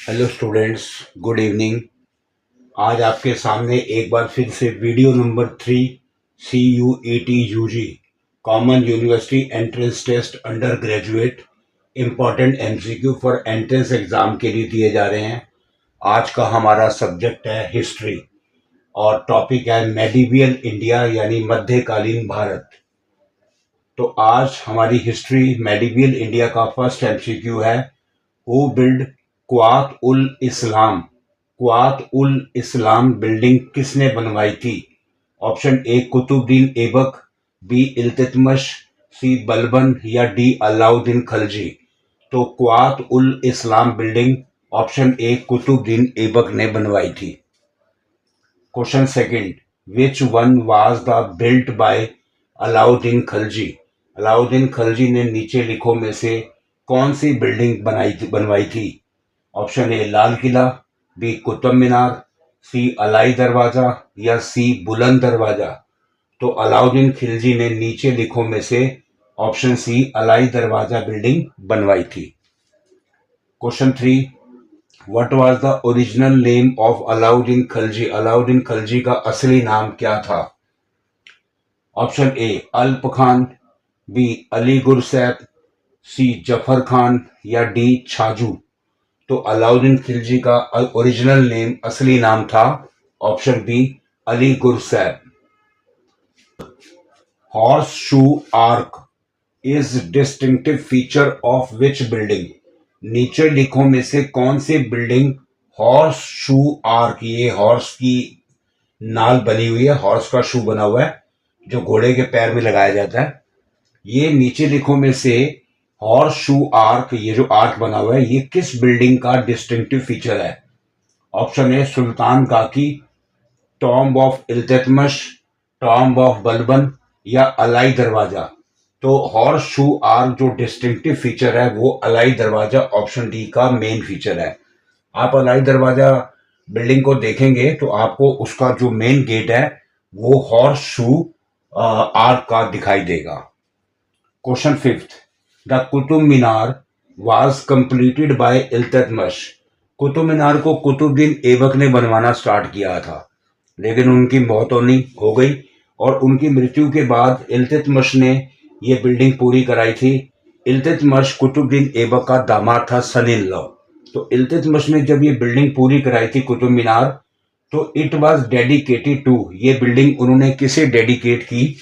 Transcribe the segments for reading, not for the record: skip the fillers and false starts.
Hello students, good evening. आज आपके सामने एक बार फिर से video number 3 CUET-UG common university entrance test undergraduate important MCQ for entrance exam के लिए दिए जा रहे हैं। आज का हमारा सब्जेक्ट है हिस्ट्री और टॉपिक है मेडिवियल इंडिया यानी मध्यकालीन भारत। तो आज हमारी हिस्ट्री मेडिवियल इंडिया का फर्स्ट MCQ है, who build Quwwat ul Islam. Quwwat ul Islam building किसने बनवाई थी? Option A Qutubuddin Aibak, B Iltutmish, C Balban या डी अलाउद्दीन खलजी। तो Quwwat ul Islam building option A Qutubuddin Aibak ने बनवाई थी। Question second, which one was the built by Alauddin Khalji. Alauddin Khalji ने नीचे लिखो में से कौन सी बिल्डिंग बनवाई थी? Option A Lal Qila, B Qutub Minar, C Alai Darwaza या सी बुलंद दरवाजा। तो अलाउद्दीन खिलजी ने नीचे लिखो में से ऑप्शन सी अलाई दरवाजा बिल्डिंग बनवाई थी। Question 3, what was the original name of Alauddin Khilji. Alauddin Khilji का असली नाम क्या था? ऑप्शन ए अल्प खान, बी अली गुरसैब, सी जफर खान या डी छाजू। तो अलाउद्दीन खिलजी का ओरिजिनल नेम असली नाम था option B Ali Gurshasp. Horse shoe arch is distinctive feature of which building. नीचे लिखो में से कौन सी बिल्डिंग हॉर्स शू आर्क, ये हॉर्स की नाल बनी हुई है, हॉर्स का शू बना हुआ है जो घोड़े के पैर में लगाया जाता है, ये नीचे लिखो में से हॉर्स शू आर्क, ये जो आर्क बना हुआ है, ये किस बिल्डिंग का डिस्टिंक्टिव फीचर है? Option A Sultan Ghari, tomb of Iltutmish, tomb of Balban या अलाई दरवाजा। तो हॉर्स शू आर्क जो डिस्टिंक्टिव फीचर है वो अलाई दरवाजा ऑप्शन डी का मेन फीचर है। आप अलाई दरवाजा बिल्डिंग को देखेंगे तो आपको उसका जो मेन गेट है वो हॉर्स शू आर्क का दिखाई देगा। Question 5, the Qutub Minar was completed by Iltutmish. Qutub Minar को कुतुबुद्दीन ऐबक ने बनवाना स्टार्ट किया था, लेकिन उनकी मौत हो गई और उनकी मृत्यु के बाद इल्तुतमिश ने ये बिल्डिंग पूरी कराई थी। इल्तुतमिश कुतुबुद्दीन ऐबक का दामाद था, सन इन लॉ। तो इल्तुतमिश ने जब ये बिल्डिंग पूरी कराई थी कुतुब मीनार, तो इट वाज डेडिकेटेड टू, ये बिल्डिंग उन्होंने किसे डेडिकेट की?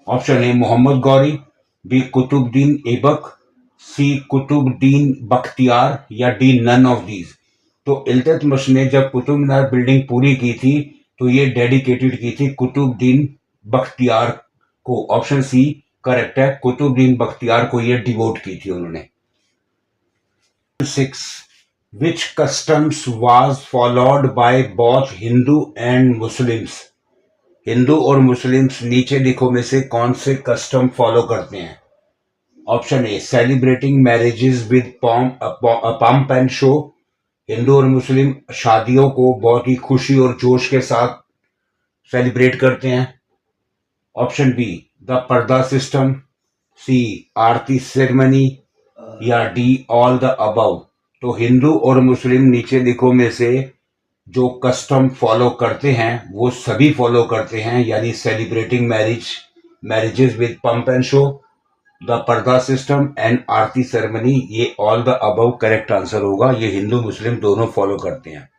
Option A Mohammad Ghori, B Qutubuddin Aibak, C Qutubuddin Bakhtiyar या डी नन ऑफ दीज। तो इल्तुतमिश ने जब कुतुब मीनार बिल्डिंग पूरी की थी तो ये डेडिकेटेड की थी कुतुबुद्दीन बख्तियार को। ऑप्शन सी करेक्ट है, कुतुबुद्दीन बख्तियार को ये डिवोट की थी उन्होंने। 6, which customs was followed by both Hindu and Muslims. Hindu और मुस्लिम्स नीचे लिखो में से कौन से कस्टम फॉलो करते हैं? Option A celebrating marriages with pump and show. Hindu और मुस्लिम शादियों को बहुत ही खुशी और जोश के साथ सेलिब्रेट करते हैं। ऑप्शन बी द पर्दा सिस्टम, सी आरती सेरेमनी या डी ऑल द अबव। तो हिंदू और मुस्लिम नीचे लिखो में से जो कस्टम फॉलो करते हैं वो सभी फॉलो करते हैं, यानी celebrating marriages with pump and show, the पर्दा सिस्टम एंड आरती सेरेमनी, ये all the above correct answer होगा। ये हिंदू मुस्लिम दोनों फॉलो करते हैं।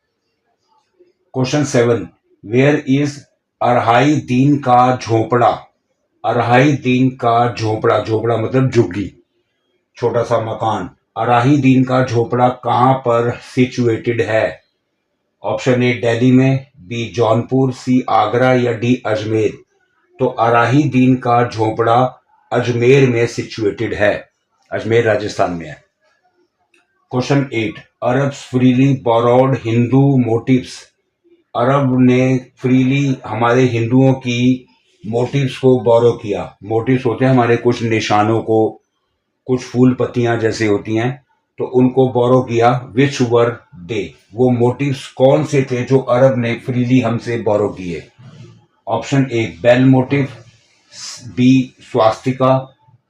क्वेश्चन 7, वेयर इज अरहाई दीन का झोपड़ा। अरहाई दीन का झोपड़ा, झोपड़ा मतलब झुग्गी, छोटा सा मकान। अराही दीन का झोपड़ा कहाँ पर सिचुएटेड है? ऑप्शन ए दिल्ली में, बी जौनपुर, सी आगरा या डी अजमेर। तो अराही दीन का झोपड़ा अजमेर में सिचुएटेड है, अजमेर राजस्थान में है। Question 8, Arabs freely borrowed Hindu motifs. अरब ने फ्रीली हमारे हिंदुओं की मोटिव्स को बोरो किया। मोटिव्स होते हैं हमारे कुछ निशानों को, कुछ फूल पत्तियां जैसे होती हैं, तो उनको बोरो किया। विच वर दे, वो मोटिव्स कौन से थे जो अरब ने फ्रीली हमसे बोरो किए? Option A bell motif, B swastika,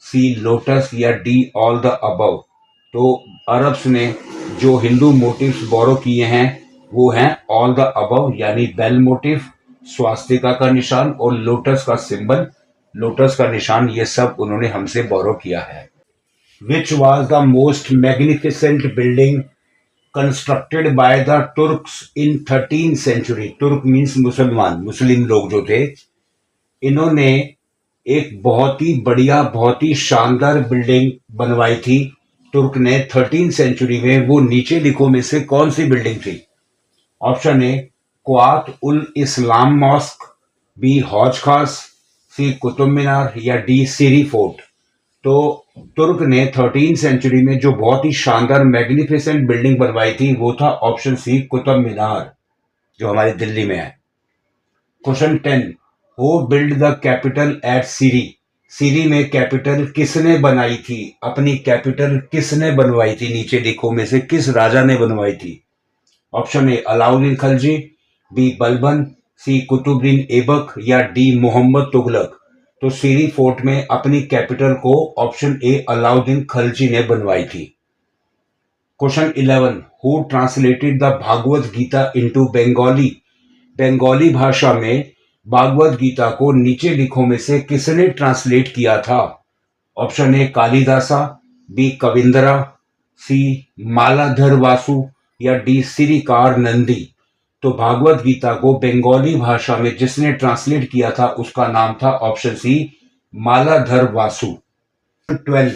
C lotus या डी ऑल द अबव। तो अरब्स ने जो हिंदू मोटिव्स बोरो किए हैं वो हैं ऑल द अबव, यानी बेल मोटिव, स्वास्तिका का निशान और लोटस का सिंबल, लोटस का निशान, ये सब उन्होंने हमसे बोरो किया है। Which was the most magnificent building constructed by the Turks in 13th century. Turk means मुसलमान, मुस्लिम लोग जो थे, इन्होंने एक बहुत ही बढ़िया, बहुत ही शानदार बिल्डिंग बनवाई थी तुर्क ने 13th सेंचुरी में। वो नीचे लिखो में से कौन सी बिल्डिंग थी? Option A Quwwat ul Islam mosque, B Hauz Khas, सी कुतुब मीनार या डी सीरी फोर्ट। तो तुर्क ने 13th सेंचुरी में जो बहुत ही शानदार मैग्निफिसेंट बिल्डिंग बनवाई थी वो था ऑप्शन सी कुतुब मीनार, जो हमारी दिल्ली में है। Question 10, who build the capital at Siri. Siri में कैपिटल किसने बनाई थी? अपनी कैपिटल किसने बनवाई थी? नीचे लिखो में से किस राजा ने बनवाई थी? Option A Alauddin Khalji, B Balban, C Qutubuddin Aibak या डी मोहम्मद तुगलक। तो सीरी फोर्ट में अपनी कैपिटल को ऑप्शन ए अलाउद्दीन खलजी ने बनवाई थी। Question 11, who translated the Bhagavad Gita into Bengali. Bengali भाषा में भागवत गीता को नीचे लिखो में से किसने ट्रांसलेट किया था? ऑप्शन ए कालिदासा, बी कविंदरा, सी मालाधर वासु या डी श्रीकार नंदी। तो भागवत गीता को बंगाली भाषा में जिसने ट्रांसलेट किया था उसका नाम था option C Maladhar Vasu. 12,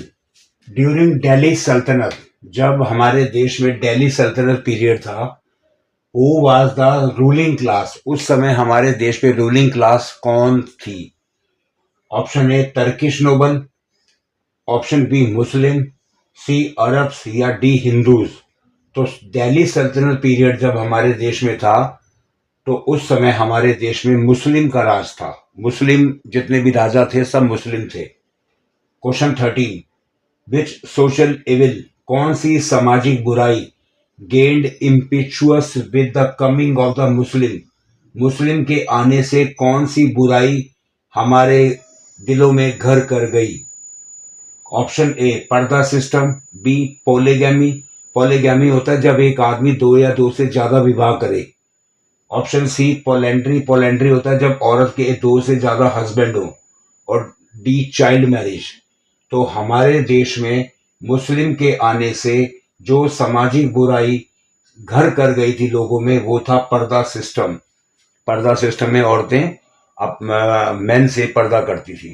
during Delhi sultanate, जब हमारे देश में दिल्ली सल्तनत पीरियड था, who was the ruling class. उस समय हमारे देश पे रूलिंग क्लास कौन थी? Option A Turkish noble, option B Muslim, C Arabs या डी हिंदूज। तो दिल्ली सल्तनत पीरियड जब हमारे देश में था तो उस समय हमारे देश में मुस्लिम का राज था। मुस्लिम जितने भी राजा थे सब मुस्लिम थे। क्वेश्चन 13, विच सोशल इविल, कौन सी सामाजिक बुराई gained impetus with the coming of the Muslim. Muslim के आने से कौन सी बुराई हमारे दिलों में घर कर गई? ऑप्शन ए पर्दा सिस्टम, बी पोलेगैमी, पॉलीगैमी होता है जब एक आदमी दो या दो से ज्यादा विवाह करे। ऑप्शन सी पोलेंड्री, पोलेंड्री होता है जब औरत के दो से ज्यादा हस्बैंड हो। और डी चाइल्ड मैरिज। तो हमारे देश में मुस्लिम के आने से जो सामाजिक बुराई घर कर गई थी लोगों में वो था पर्दा सिस्टम। पर्दा सिस्टम में औरतें मेन से पर्दा करती थी।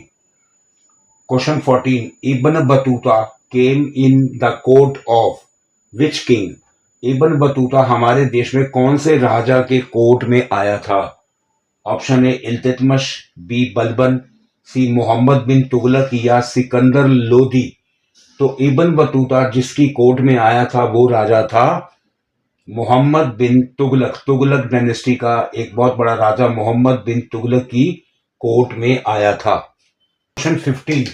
Question 14, Ibn Battuta came in the court of which king. Ibn Battuta हमारे देश में कौन से राजा के कोर्ट में आया था? Option A Iltutmish, B Balban, C Mohammad bin Tughlaq या सिकंदर लोदी। तो इब्न बतूता जिसकी कोर्ट में आया था वो राजा था मोहम्मद बिन तुगलक। तुगलक डायनेस्टी का एक बहुत बड़ा राजा मोहम्मद बिन तुगलक की कोर्ट में आया था। क्वेश्चन 15,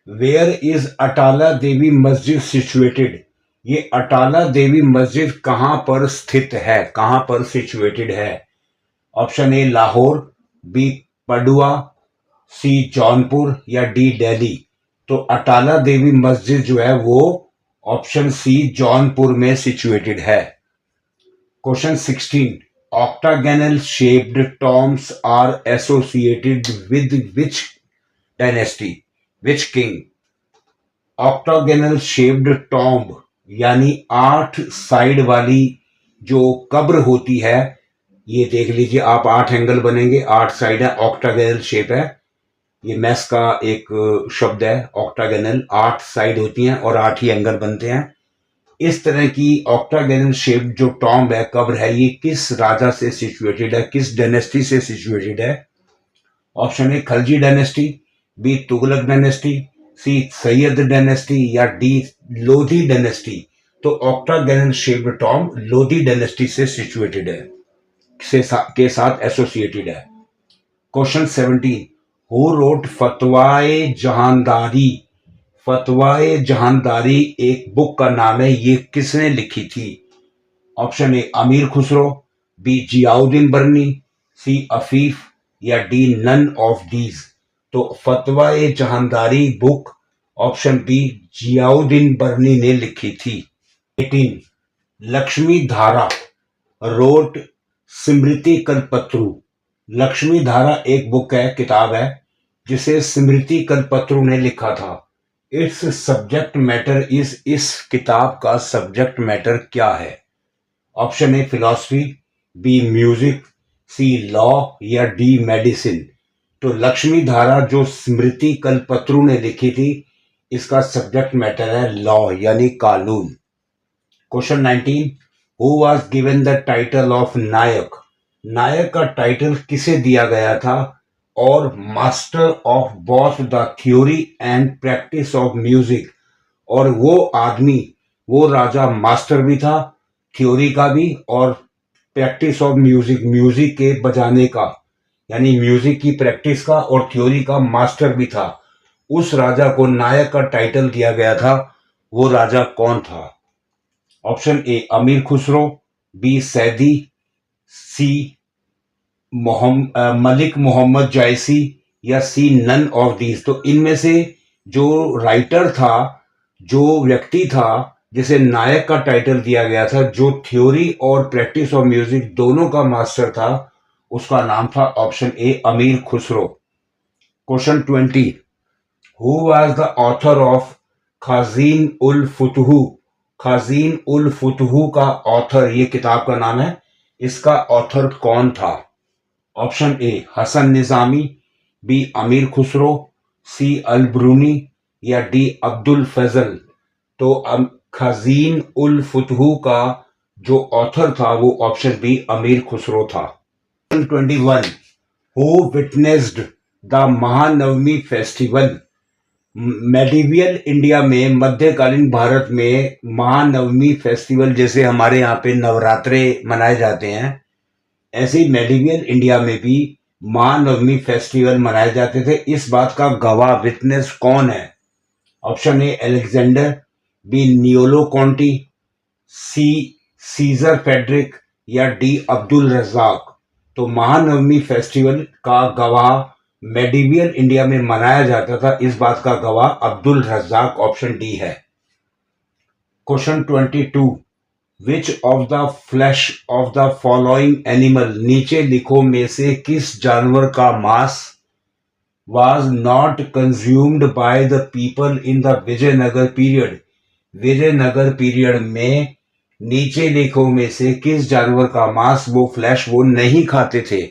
वेयर इज अटाला देवी मस्जिद सिचुएटेड। ये अटाला देवी मस्जिद कहां पर स्थित है, कहां पर सिचुएटेड है? ऑप्शन ए लाहौर, बी पडुआ, सी जौनपुर या डी दिल्ली। तो अटाला देवी मस्जिद जो है वो ऑप्शन सी जौनपुर में सिचुएटेड है। Question 16, octagonal shaped tombs are associated with which dynasty, which king? octagonal shaped tomb यानी 8 साइड वाली जो कब्र होती है, ये देख लीजिए आप, 8 एंगल बनेंगे, 8 साइड है, ऑक्टागोनल शेप है। ये मैथ्स का एक शब्द है ऑक्टागोनल, 8 साइड होती हैं और 8 ही एंगल बनते हैं। इस तरह की ऑक्टागोनल शेप जो टॉम्ब है, कब्र है, ये किस राजा से सिचुएटेड है, किस डायनेस्टी से सिचुएटेड है? Option A Khalji dynasty, B Tughlaq dynasty, C Sayyid dynasty या डी लोधी डायनेस्टी। तो octagonal shaped tomb Lodhi dynasty से सिचुएटेड है, के साथ एसोसिएटेड है। Question 17, who wrote Fatawa Jahandari. Fatawa Jahandari एक बुक का नाम है, ये किसने लिखी थी? Option A Amir Khusro, B Ziauddin Bernie, C Afif या डी नन ऑफ दीज। तो फतवाए जहानदारी बुक ऑप्शन बी जियाउद्दीन बर्नी ने लिखी थी। 18 लक्ष्मी धारा रोट स्मृति कल्पत्रु। लक्ष्मी धारा एक बुक है, किताब है, जिसे स्मृति कल्पत्रु ने लिखा था। इट्स सब्जेक्ट मैटर इज, इस किताब का सब्जेक्ट मैटर क्या है? Option A philosophy, B music, C law या डी मेडिसिन। तो लक्ष्मी धारा जो स्मृति कल्पत्रु ने लिखी थी, इसका सब्जेक्ट मैटर है लॉ यानी कानून। Question 19 who was given the title of Nayak. Nayak का टाइटल किसे दिया गया था? और master of both the theory and practice of music. और वो आदमी, वो राजा मास्टर भी था, थ्योरी का भी और प्रैक्टिस ऑफ म्यूजिक, म्यूजिक के बजाने का यानी म्यूजिक की प्रैक्टिस का और थ्योरी का मास्टर भी था। उस राजा को नायक का टाइटल दिया गया था, वो राजा कौन था? Option A Amir Khusro, B सैदी, सी मलिक मोहम्मद जायसी या सी नन ऑफ दीज। तो इनमें से जो राइटर था, जो व्यक्ति था जिसे नायक का टाइटल दिया गया था, जो थ्योरी और प्रैक्टिस ऑफ म्यूजिक दोनों का मास्टर था, उसका नाम था option A Amir Khusro. Question 20 who was the author of Khazain ul Futuh. Khazain ul Futuh का ऑथर, ये किताब का नाम है, इसका ऑथर कौन था? Option A Hasan Nizami, B Amir Khusrau, C Al Biruni या डी अब्दुल फजल। तो खाजीन उल फुतहू का जो ऑथर था वो ऑप्शन बी अमीर खुसरो था। 21 who witnessed the Mahanavami festival. Medieval India में, मध्यकालीन भारत में महानवमी फेस्टिवल, जैसे हमारे यहाँ पे नवरात्रे मनाए जाते हैं, ऐसे ही मेडिवियल इंडिया में भी महानवमी फेस्टिवल मनाए जाते थे। इस बात का गवाह, विटनेस कौन है? Option A Alexander, B Nicolo Conti, C Caesar Frederick या डी अब्दुल रज्जाक। तो महानवमी फेस्टिवल का गवाह मेडिवियल इंडिया में मनाया जाता था, इस बात का गवाह अब्दुल रज्जाक, ऑप्शन डी है। Question 22 which of the flash of the following animal. नीचे लिखो में से किस जानवर का मांस was not consumed by the people in the Vijayanagara period. Vijayanagara period में नीचे लिखो में से किस जानवर का मांस, वो फ्लैश, वो नहीं खाते थे?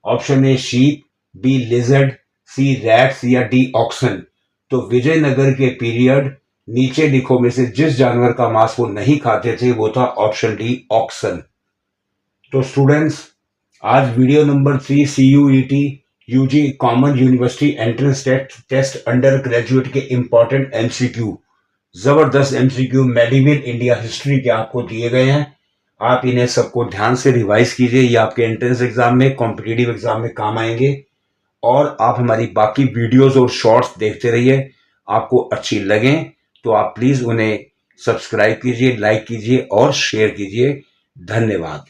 Option A sheep, B lizard, C rats या डी ऑक्सन। तो विजयनगर के पीरियड नीचे लिखो में से जिस जानवर का मांस वो नहीं खाते थे, वो था ऑप्शन डी ऑक्सन। तो स्टूडेंट्स, आज video number 3 CUET UG common university entrance test undergraduate के इंपॉर्टेंट एमसीक्यू, जबरदस्त एमसीक्यू मेडिवियल इंडिया हिस्ट्री के आपको दिए गए हैं। आप इन्हें सबको ध्यान से रिवाइज कीजिए, ये आपके एंट्रेंस एग्जाम में, कॉम्पिटिटिव एग्जाम में काम आएंगे। और आप हमारी बाकी वीडियोस और शॉर्ट्स देखते रहिए। आपको अच्छी लगें तो आप प्लीज उन्हें सब्सक्राइब कीजिए, लाइक कीजिए और शेयर कीजिए। धन्यवाद।